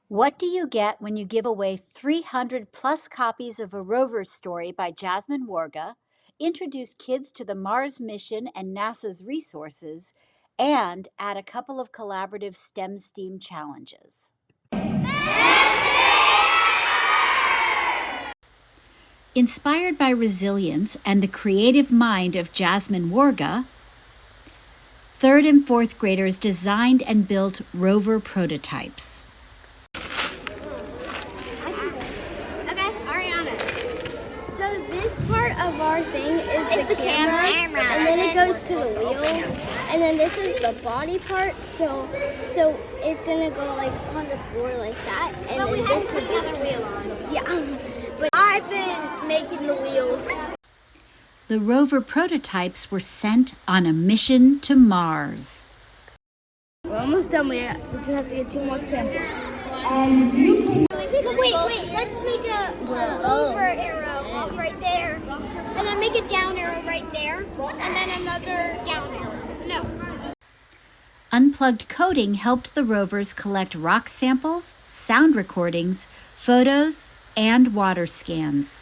What do you get when you give away 300 plus copies of a Rover story by Jasmine Warga, introduce kids to the Mars mission and NASA's resources, and add a couple of collaborative STEM challenges? Inspired by resilience and the creative mind of Jasmine Warga, third and fourth graders designed and built Rover prototypes. This part of our thing is the camera, and then it goes to the wheels, and then this is the body part. So it's gonna go like on the floor like that, and but then this is another wheel on. Yeah, but I've been making the wheels. The Rover prototypes were sent on a mission to Mars. We're almost done. We just have to get 2 more samples. And you can wait. Let's make a over arrow right there, and then make a down arrow right there, and then another down arrow. No. Unplugged coding helped the rovers collect rock samples, sound recordings, photos, and water scans.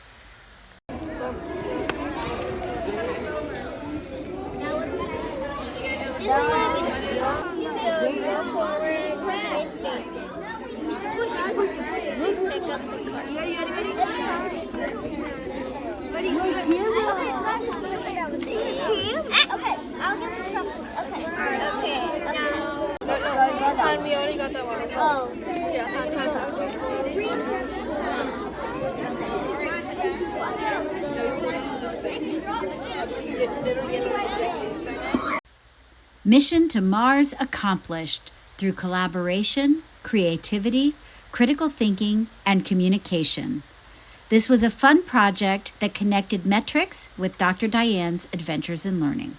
Okay, I'll get the shovel. Okay. And we already got that one. Oh. Yeah, Mission to Mars accomplished through collaboration, creativity, critical thinking, and communication. This was a fun project that connected metrics with Dr. Diane's Adventures in Learning.